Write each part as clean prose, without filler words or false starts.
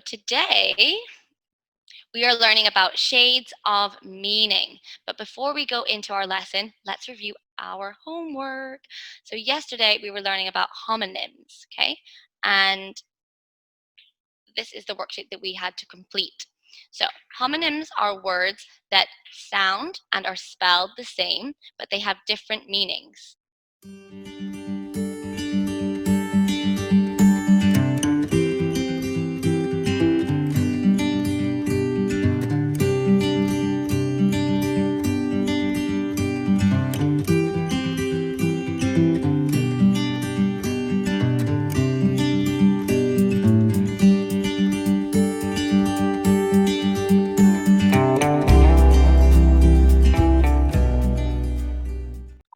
today we are learning about shades of meaning. But before we go into our lesson, let's review our homework. So yesterday we were learning about homonyms, okay? And this is the worksheet that we had to complete. So homonyms are words that sound and are spelled the same, but they have different meanings.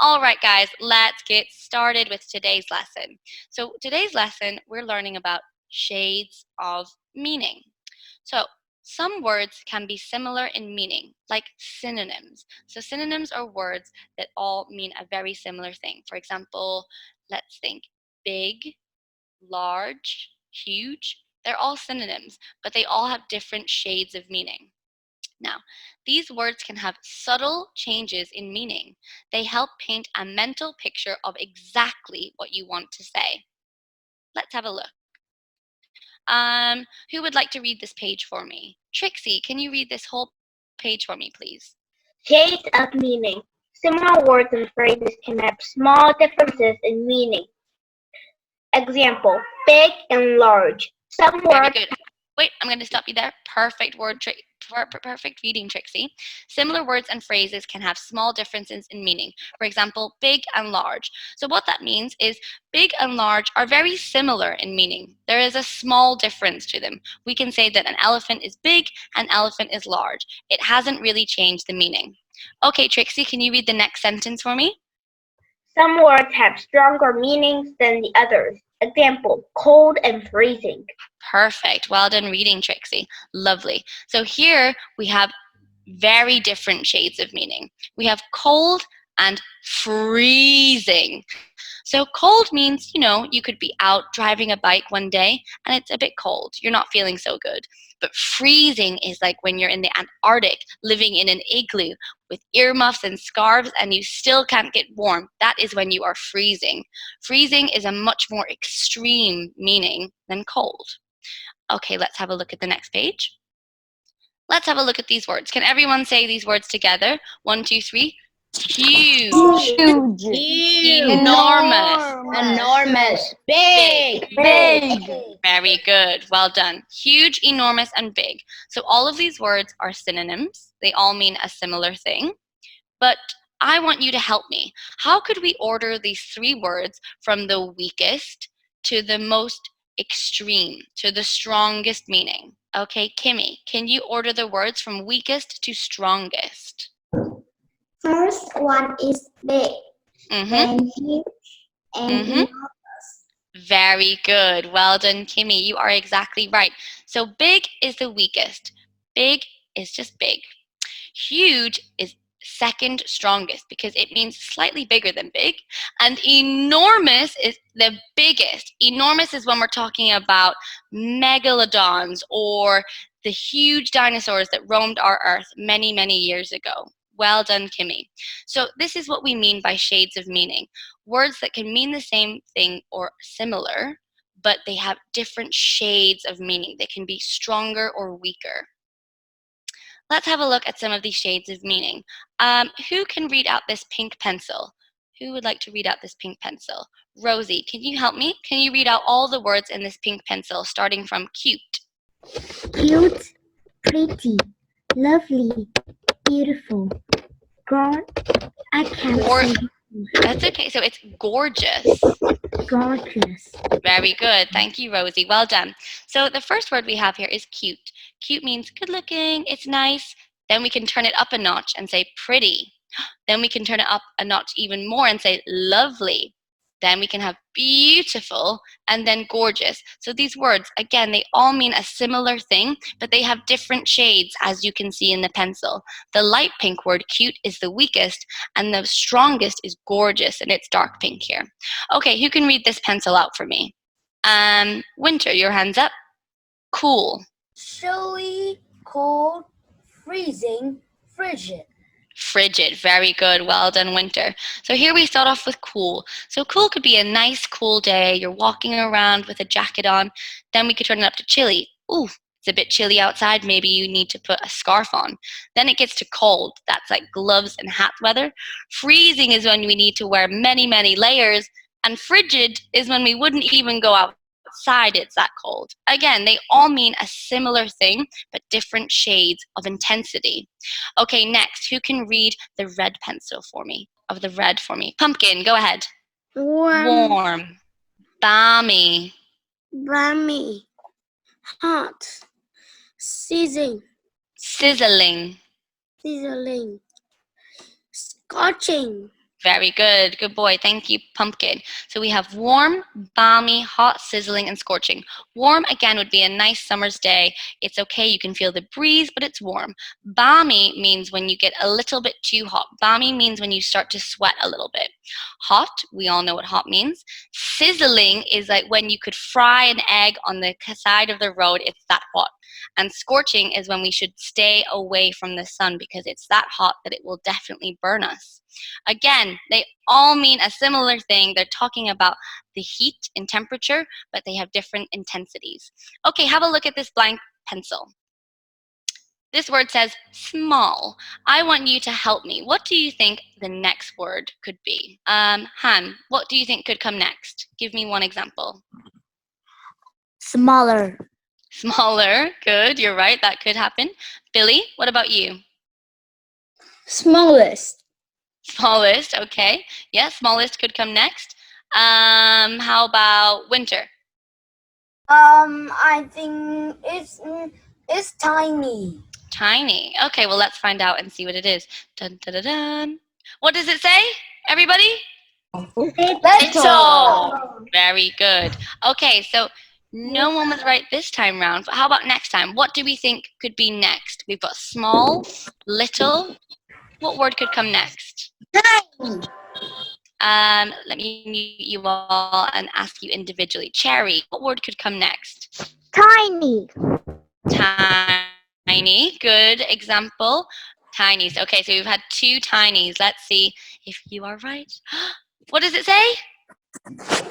All right, guys, let's get started with today's lesson. So today's lesson, we're learning about shades of meaning. So some words can be similar in meaning, like synonyms. So synonyms are words that all mean a very similar thing. For example, let's think big, large, huge. They're all synonyms, but they all have different shades of meaning. Now, these words can have subtle changes in meaning. They help paint a mental picture of exactly what you want to say. Let's have a look. Who would like to read this page for me? Trixie, can you read this whole page for me, please? Shades of meaning. Similar words and phrases can have small differences in meaning. Example, big and large. Some Very words good. Wait, I'm going to stop you there. Perfect perfect reading, Trixie. Similar words and phrases can have small differences in meaning. For example, big and large. So what that means is big and large are very similar in meaning. There is a small difference to them. We can say that an elephant is big, an elephant is large. It hasn't really changed the meaning. Okay, Trixie, can you read the next sentence for me? Some words have stronger meanings than the others. Example, cold and freezing. Perfect. Well done reading, Trixie. Lovely. So here we have very different shades of meaning. We have cold and freezing. So cold means, you could be out driving a bike one day and it's a bit cold. You're not feeling so good. But freezing is like when you're in the Antarctic living in an igloo with earmuffs and scarves and you still can't get warm. That is when you are freezing. Freezing is a much more extreme meaning than cold. Okay, let's have a look at the next page. Let's have a look at these words. Can everyone say these words together? 1, 2, 3. Huge. Enormous. Enormous. Big. Big. Very good. Well done. Huge, enormous, and big. So all of these words are synonyms. They all mean a similar thing. But I want you to help me. How could we order these three words from the weakest to the most extreme, to the strongest meaning? Okay, Kimmy, can you order the words from weakest to strongest? First one is big, then huge, and enormous. Very good. Well done, Kimmy. You are exactly right. So big is the weakest. Big is just big. Huge is second strongest because it means slightly bigger than big. And enormous is the biggest. Enormous is when we're talking about megalodons or the huge dinosaurs that roamed our earth many, many years ago. Well done, Kimmy. So this is what we mean by shades of meaning. Words that can mean the same thing or similar, but they have different shades of meaning. They can be stronger or weaker. Let's have a look at some of these shades of meaning. Who can read out this pink pencil? Who would like to read out this pink pencil? Rosie, can you help me? Can you read out all the words in this pink pencil, starting from cute? Cute, pretty, lovely, beautiful, I can't say. That's okay. So it's gorgeous. Gorgeous. Very good. Thank you, Rosie. Well done. So the first word we have here is cute. Cute means good looking, it's nice. Then we can turn it up a notch and say pretty. Then we can turn it up a notch even more and say lovely. Then we can have beautiful and then gorgeous. So these words, again, they all mean a similar thing, but they have different shades, as you can see in the pencil. The light pink word, cute, is the weakest, and the strongest is gorgeous, and it's dark pink here. Okay, who can read this pencil out for me? Winter, your hands up. Cool. Chilly, cold, freezing, frigid. Frigid. Very good. Well done, Winter. So here we start off with cool. So cool could be a nice cool day. You're walking around with a jacket on. Then we could turn it up to chilly. Ooh, it's a bit chilly outside. Maybe you need to put a scarf on. Then it gets to cold. That's like gloves and hat weather. Freezing is when we need to wear many, many layers. And frigid is when we wouldn't even go outside, it's that cold. Again, they all mean a similar thing, but different shades of intensity. Okay, next, who can read the red pencil for me? Of the red for me. Pumpkin, go ahead. Warm. Balmy. Balmy. Hot. Sizzling. Sizzling. Sizzling. Scorching. Very good. Good boy. Thank you, Pumpkin. So we have warm, balmy, hot, sizzling, and scorching. Warm, again, would be a nice summer's day. It's okay. You can feel the breeze, but it's warm. Balmy means when you get a little bit too hot. Balmy means when you start to sweat a little bit. Hot, we all know what hot means. Sizzling is like when you could fry an egg on the side of the road. It's that hot. And scorching is when we should stay away from the sun because it's that hot that it will definitely burn us. Again, they all mean a similar thing. They're talking about the heat and temperature, but they have different intensities. Okay, have a look at this blank pencil. This word says small. I want you to help me. What do you think the next word could be? Han, what do you think could come next? Give me one example. Smaller. Smaller. Good, you're right. That could happen. Billy, what about you? Smallest. Smallest, okay. Yeah, smallest could come next. How about Winter? I think it's tiny. Tiny. Okay, well, let's find out and see what it is. Dun, dun, dun, dun. What does it say, everybody? Little. Very good. Okay, so no one was right this time round. But how about next time? What do we think could be next? We've got small, little. What word could come next? Tiny. Let me mute you all and ask you individually. Cherry, what word could come next? Tiny. Tiny, good example. Tinies. Okay, so we've had two tinies. Let's see if you are right. What does it say?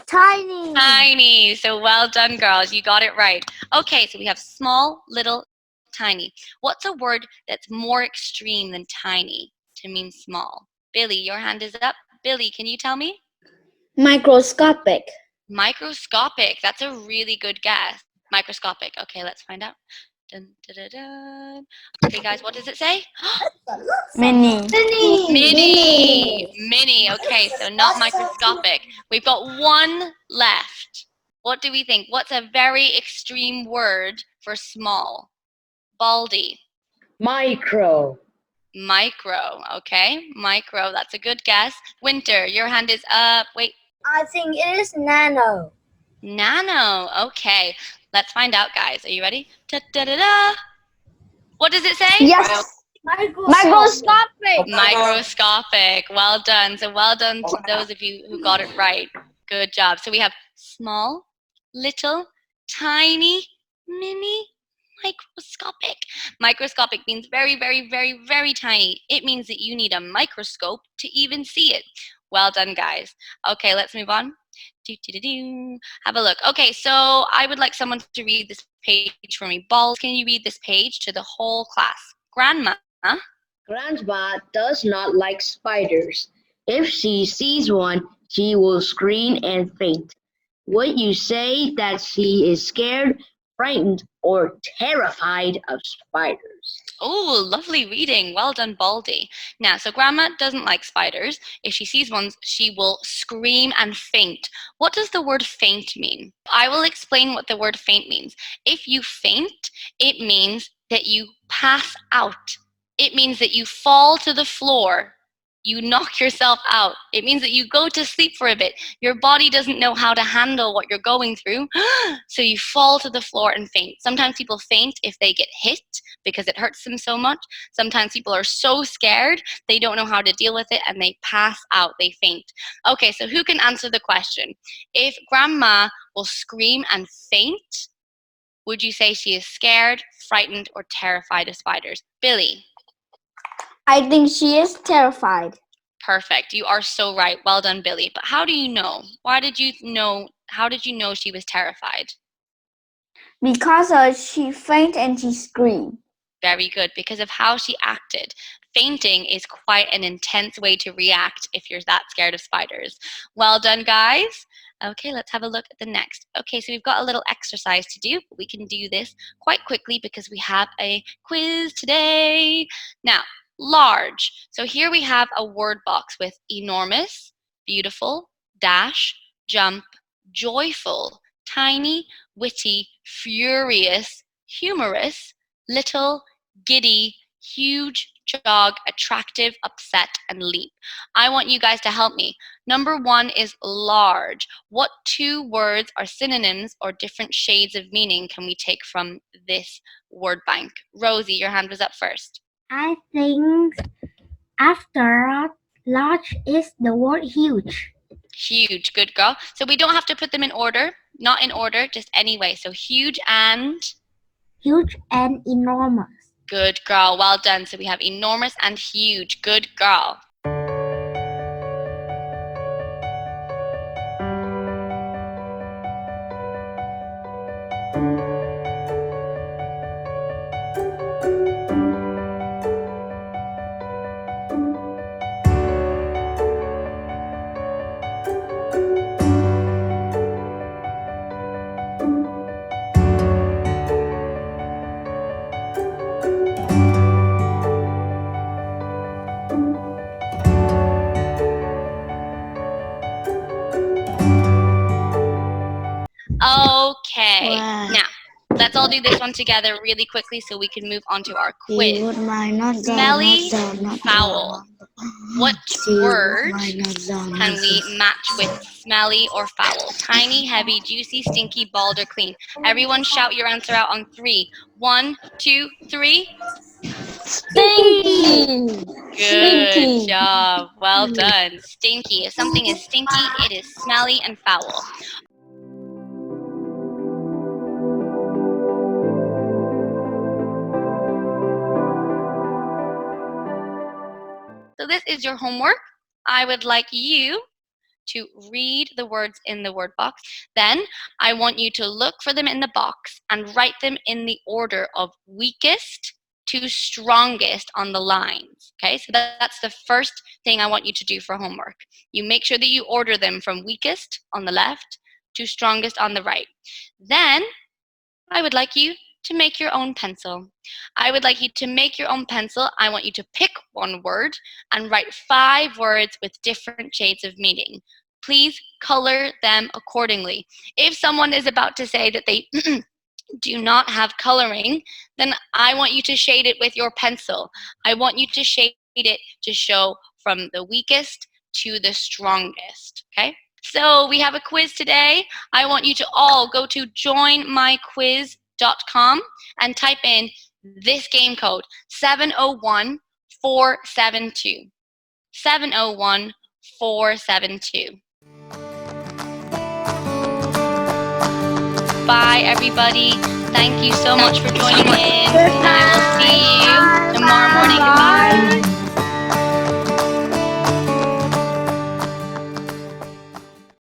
Tiny. Tiny. So well done, girls. You got it right. Okay, so we have small, little, tiny. What's a word that's more extreme than tiny to mean small? Billy, your hand is up. Billy, can you tell me? Microscopic. Microscopic. That's a really good guess. Microscopic. Okay, let's find out. Dun, dun, dun, dun. Okay, guys, what does it say? Mini. Mini. Okay, so not microscopic. We've got one left. What do we think? What's a very extreme word for small? Baldy. Micro. Micro. Okay, micro. That's a good guess. Winter, your hand is up. Wait. I think it is nano. Nano. Okay, let's find out, guys. Are you ready? Da, da, da, da. What does it say? Yes. Microscopic. Microscopic. Well done. So well done to those of you who got it right. Good job. So we have small, little, tiny, mini, microscopic. Microscopic means very, very, very, very tiny. It means that you need a microscope to even see it. Well done, guys. Okay, let's move on. Have a look. Okay, so I would like someone to read this page for me. Balls, can you read this page to the whole class? Grandma. Grandma does not like spiders. If she sees one, she will scream and faint. Would you say that she is scared, frightened, or terrified of spiders? Oh, lovely reading. Well done, Baldy. Now, so Grandma doesn't like spiders. If she sees one, she will scream and faint. What does the word faint mean? I will explain what the word faint means. If you faint, it means that you pass out. It means that you fall to the floor. You knock yourself out. It means that you go to sleep for a bit. Your body doesn't know how to handle what you're going through, so you fall to the floor and faint. Sometimes people faint if they get hit because it hurts them so much. Sometimes people are so scared they don't know how to deal with it and they pass out, they faint. Okay, so who can answer the question? If Grandma will scream and faint, Would you say she is scared, frightened, or terrified of spiders? Billy. I think she is terrified. Perfect. You are so right. Well done, Billy. But how do you know? Why did you know? How did you know she was terrified? Because she fainted and she screamed. Very good. Because of how she acted. Fainting is quite an intense way to react if you're that scared of spiders. Well done, guys. Okay, let's have a look at the next. Okay, so we've got a little exercise to do, but we can do this quite quickly because we have a quiz today. Now, large. So here we have a word box with enormous, beautiful, dash, jump, joyful, tiny, witty, furious, humorous, little, giddy, huge, jog, attractive, upset, and leap. I want you guys to help me. Number 1 is large. What 2 words are synonyms or different shades of meaning can we take from this word bank? Rosie, your hand was up first. I think after large is the word huge. Huge, good girl. So we don't have to put them in order, not in order, just anyway. So huge and enormous. Good girl, well done. So we have enormous and huge. Good girl. Okay, now let's all do this one together really quickly so we can move on to our quiz. Smelly, foul. What word can we match with smelly or foul? Tiny, heavy, juicy, stinky, bald, or clean? Everyone shout your answer out on 3. 1, 2, 3. Stinky. Good job. Well done. Stinky. If something is stinky, it is smelly and foul. So this is your homework. I would like you to read the words in the word box. Then I want you to look for them in the box and write them in the order of weakest to strongest on the lines. Okay, so that's the first thing I want you to do for homework. You make sure that you order them from weakest on the left to strongest on the right. Then I would like you to make your own pencil. I would like you to make your own pencil. I want you to pick one word and write 5 words with different shades of meaning. Please color them accordingly. If someone is about to say that they do not have coloring, then I want you to shade it with your pencil. I want you to shade it to show from the weakest to the strongest, okay? So we have a quiz today. I want you to all go to joinmyquiz.com and type in this game code, 701472. 701472. Bye, everybody. Thank you so much for joining in. And I will see you